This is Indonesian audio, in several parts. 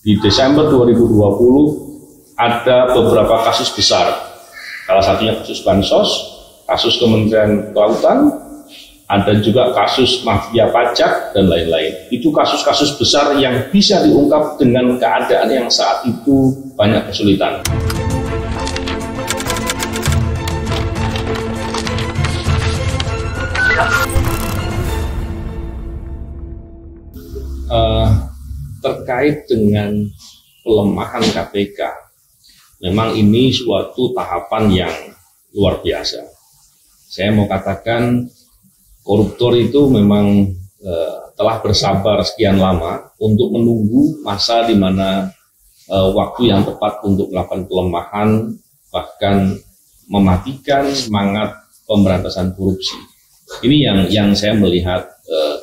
di Desember 2020 ada beberapa kasus besar. Salah satunya kasus Bansos, kasus Kementerian Kelautan, ada juga kasus mafia pajak dan lain-lain. Itu kasus-kasus besar yang bisa diungkap dengan keadaan yang saat itu banyak kesulitan. Terkait dengan pelemahan KPK, memang ini suatu tahapan yang luar biasa. Saya mau katakan koruptor itu memang telah bersabar sekian lama untuk menunggu masa di mana waktu yang tepat untuk melakukan pelemahan, bahkan mematikan semangat pemberantasan korupsi. Ini yang saya melihat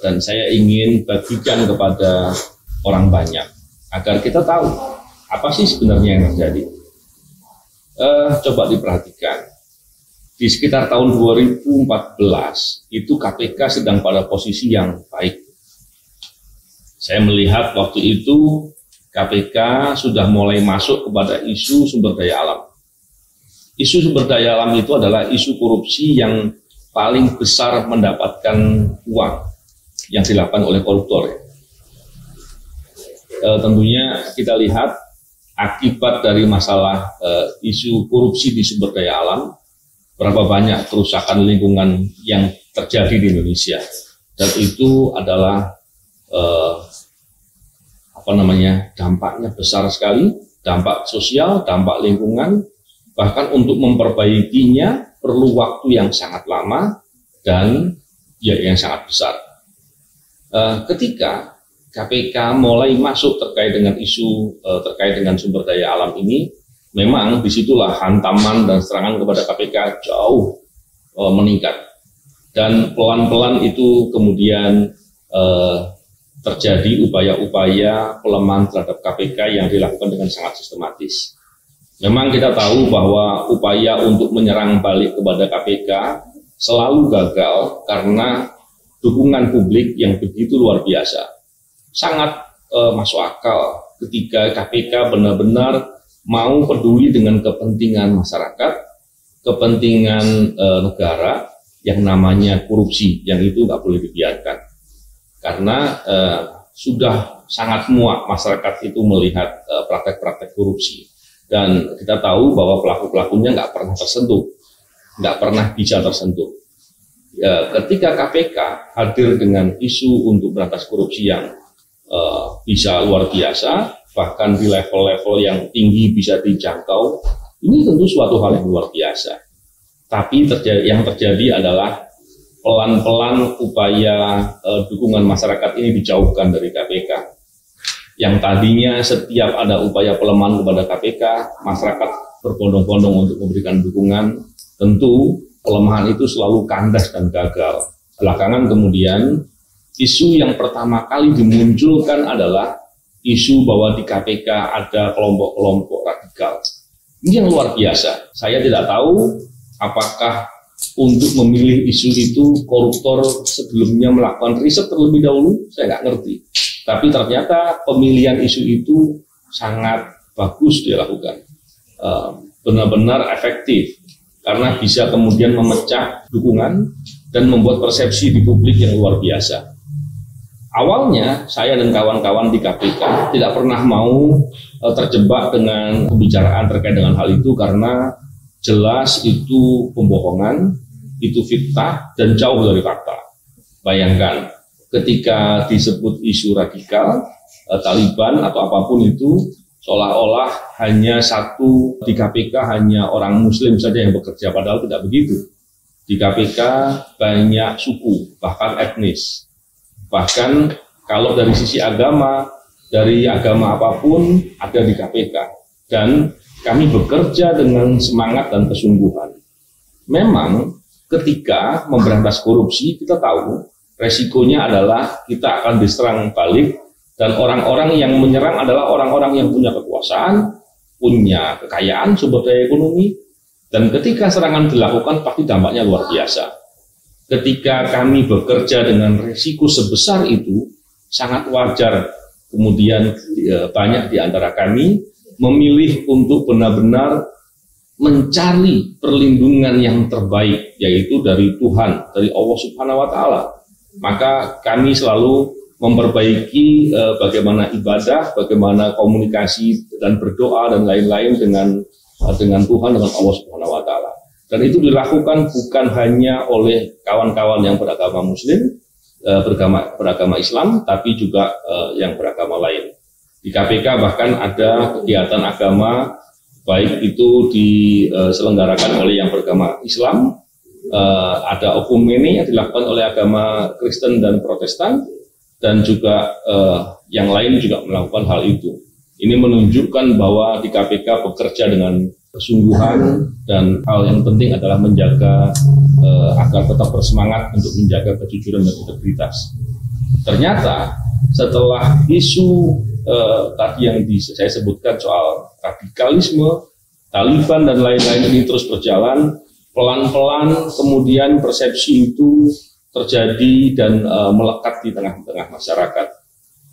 dan saya ingin bagikan kepada orang banyak agar kita tahu apa sih sebenarnya yang terjadi. Coba diperhatikan, di sekitar tahun 2014 itu KPK sedang pada posisi yang baik. Saya melihat waktu itu KPK sudah mulai masuk kepada isu sumber daya alam. Isu sumber daya alam itu adalah isu korupsi yang paling besar mendapatkan uang yang dilakukan oleh koruptor. Tentunya kita lihat akibat dari masalah isu korupsi di sumber daya alam, berapa banyak kerusakan lingkungan yang terjadi di Indonesia, dan itu adalah dampaknya besar sekali, dampak sosial, dampak lingkungan, bahkan untuk memperbaikinya perlu waktu yang sangat lama dan yang sangat besar. Ketika KPK mulai masuk terkait dengan isu terkait dengan sumber daya alam ini, memang disitulah hantaman dan serangan kepada KPK jauh meningkat, dan pelan-pelan itu kemudian terjadi upaya-upaya pelemahan terhadap KPK yang dilakukan dengan sangat sistematis. Memang kita tahu bahwa upaya untuk menyerang balik kepada KPK selalu gagal karena dukungan publik yang begitu luar biasa. Sangat masuk akal ketika KPK benar-benar mau peduli dengan kepentingan masyarakat, kepentingan negara yang namanya korupsi, yang itu nggak boleh dibiarkan. Karena sudah sangat muak masyarakat itu melihat praktek-praktek korupsi. Dan kita tahu bahwa pelaku-pelakunya nggak pernah tersentuh, nggak pernah bisa tersentuh. Ketika KPK hadir dengan isu untuk berantas korupsi yang bisa luar biasa, bahkan di level-level yang tinggi bisa dijangkau, ini tentu suatu hal yang luar biasa. Tapi yang terjadi adalah pelan-pelan upaya dukungan masyarakat ini dijauhkan dari KPK. Yang tadinya setiap ada upaya pelemahan kepada KPK, masyarakat berbondong-bondong untuk memberikan dukungan. Tentu pelemahan itu selalu kandas dan gagal. Belakangan kemudian isu yang pertama kali dimunculkan adalah isu bahwa di KPK ada kelompok-kelompok radikal. Ini yang luar biasa. Saya tidak tahu apakah untuk memilih isu itu koruptor sebelumnya melakukan riset terlebih dahulu, saya nggak ngerti. Tapi ternyata pemilihan isu itu sangat bagus dilakukan, benar-benar efektif, karena bisa kemudian memecah dukungan dan membuat persepsi di publik yang luar biasa. Awalnya saya dan kawan-kawan di KPK tidak pernah mau terjebak dengan pembicaraan terkait dengan hal itu, karena jelas itu pembohongan, itu fitnah dan jauh dari fakta. Bayangkan ketika disebut isu radikal, Taliban atau apapun itu, seolah-olah hanya satu di KPK hanya orang Muslim saja yang bekerja, padahal tidak begitu. Di KPK banyak suku, bahkan etnis. Bahkan kalau dari sisi agama, dari agama apapun ada di KPK. Dan kami bekerja dengan semangat dan kesungguhan. Memang ketika memberantas korupsi, kita tahu resikonya adalah kita akan diserang balik, dan orang-orang yang menyerang adalah orang-orang yang punya kekuasaan, punya kekayaan, sumber daya ekonomi, dan ketika serangan dilakukan pasti dampaknya luar biasa. Ketika kami bekerja dengan risiko sebesar itu, sangat wajar kemudian banyak di antara kami memilih untuk benar-benar mencari perlindungan yang terbaik, yaitu dari Tuhan, dari Allah Subhanahu wa Ta'ala. Maka kami selalu memperbaiki bagaimana ibadah, bagaimana komunikasi dan berdoa dan lain-lain dengan Tuhan, dengan Allah Subhanahu wa Ta'ala. Dan itu dilakukan bukan hanya oleh kawan-kawan yang beragama Muslim, beragama Islam, tapi juga yang beragama lain. Di KPK bahkan ada kegiatan agama, baik itu diselenggarakan oleh yang beragama Islam, ada okumene yang dilakukan oleh agama Kristen dan Protestan, dan juga yang lain juga melakukan hal itu. Ini menunjukkan bahwa di KPK bekerja dengan kesungguhan, dan hal yang penting adalah menjaga agar tetap bersemangat untuk menjaga kejujuran dan integritas. Ternyata setelah isu tadi yang saya sebutkan soal radikalisme, Taliban dan lain-lain ini terus berjalan, pelan-pelan kemudian persepsi itu terjadi dan melekat di tengah-tengah masyarakat.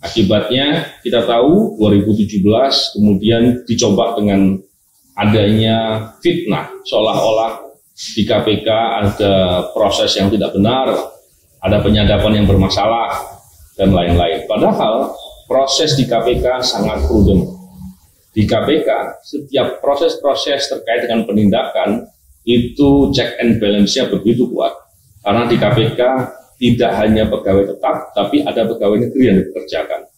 Akibatnya kita tahu 2017 kemudian dicoba dengan adanya fitnah, seolah-olah di KPK ada proses yang tidak benar, ada penyadapan yang bermasalah, dan lain-lain. Padahal proses di KPK sangat prudent. Di KPK, setiap proses-proses terkait dengan penindakan, itu check and balance-nya begitu kuat. Karena di KPK tidak hanya pegawai tetap, tapi ada pegawai negeri yang dipekerjakan.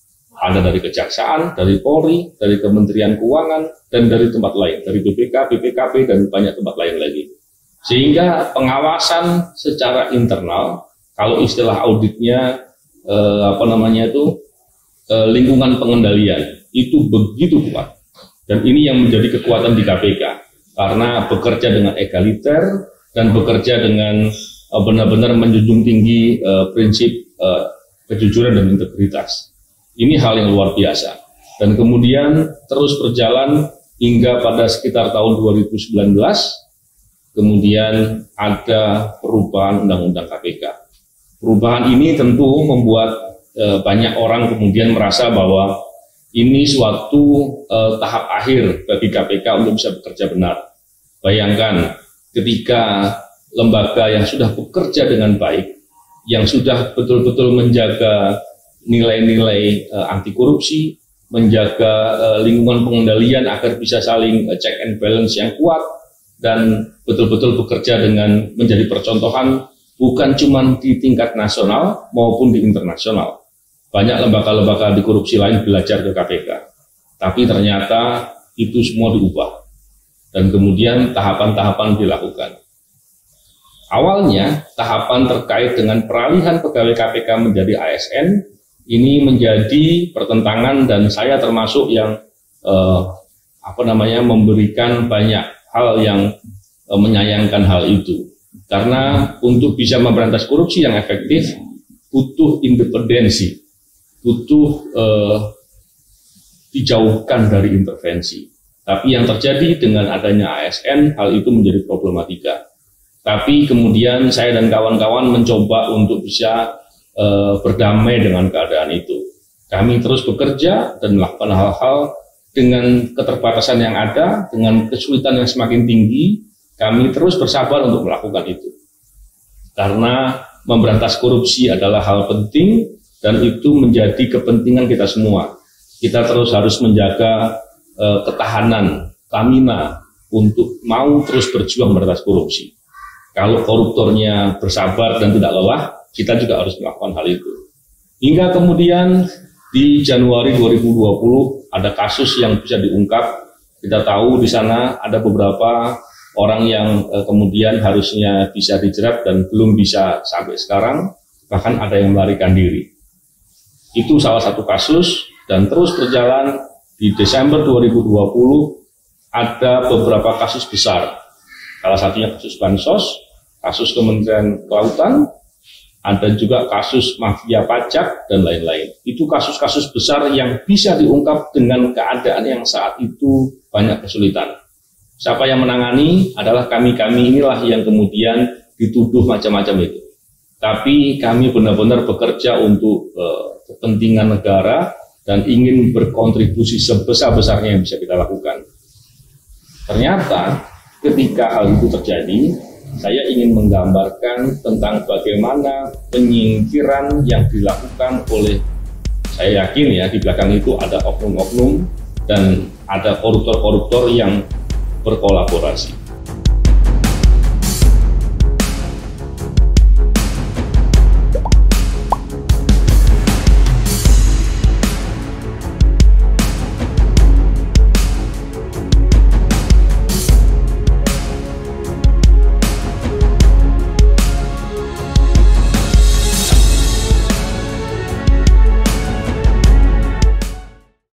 Ada dari Kejaksaan, dari Polri, dari Kementerian Keuangan, dan dari tempat lain, dari BPK, BPKP, dan banyak tempat lain lagi. Sehingga pengawasan secara internal, kalau istilah auditnya, lingkungan pengendalian, itu begitu kuat. Dan ini yang menjadi kekuatan di KPK, karena bekerja dengan egaliter, dan bekerja dengan benar-benar menjunjung tinggi prinsip kejujuran dan integritas. Ini hal yang luar biasa. Dan kemudian terus berjalan hingga pada sekitar tahun 2019, kemudian ada perubahan Undang-Undang KPK. Perubahan ini tentu membuat banyak orang kemudian merasa bahwa ini suatu tahap akhir bagi KPK untuk bisa bekerja benar. Bayangkan ketika lembaga yang sudah bekerja dengan baik, yang sudah betul-betul menjaga nilai-nilai anti korupsi, menjaga lingkungan pengendalian agar bisa saling check and balance yang kuat, dan betul-betul bekerja dengan menjadi percontohan bukan cuma di tingkat nasional maupun di internasional. Banyak lembaga-lembaga anti korupsi lain belajar ke KPK, tapi ternyata itu semua diubah, dan kemudian tahapan-tahapan dilakukan. Awalnya tahapan terkait dengan peralihan pegawai KPK menjadi ASN ini menjadi pertentangan, dan saya termasuk yang memberikan banyak hal yang menyayangkan hal itu. Karena untuk bisa memberantas korupsi yang efektif butuh independensi, butuh dijauhkan dari intervensi. Tapi yang terjadi dengan adanya ASN, hal itu menjadi problematika. Tapi kemudian saya dan kawan-kawan mencoba untuk bisa berdamai dengan keadaan itu. Kami terus bekerja dan melakukan hal-hal dengan keterbatasan yang ada, dengan kesulitan yang semakin tinggi. Kami terus bersabar untuk melakukan itu. Karena memberantas korupsi adalah hal penting, dan itu menjadi kepentingan kita semua. Kita terus harus menjaga ketahanan stamina untuk mau terus berjuang memberantas korupsi. Kalau koruptornya bersabar dan tidak lelah, kita juga harus melakukan hal itu. Hingga kemudian di Januari 2020 ada kasus yang bisa diungkap. Kita tahu di sana ada beberapa orang yang kemudian harusnya bisa dijerat dan belum bisa sampai sekarang, bahkan ada yang melarikan diri. Itu salah satu kasus, dan terus berjalan. Di Desember 2020 ada beberapa kasus besar. Salah satunya kasus Bansos, kasus Kementerian Kelautan, ada juga kasus mafia pajak, dan lain-lain. Itu kasus-kasus besar yang bisa diungkap dengan keadaan yang saat itu banyak kesulitan. Siapa yang menangani adalah kami-kami inilah yang kemudian dituduh macam-macam itu. Tapi kami benar-benar bekerja untuk kepentingan negara, dan ingin berkontribusi sebesar-besarnya yang bisa kita lakukan. Ternyata ketika hal itu terjadi, saya ingin menggambarkan tentang bagaimana penyingkiran yang dilakukan oleh, saya yakin ya, di belakang itu ada oknum-oknum dan ada koruptor-koruptor yang berkolaborasi.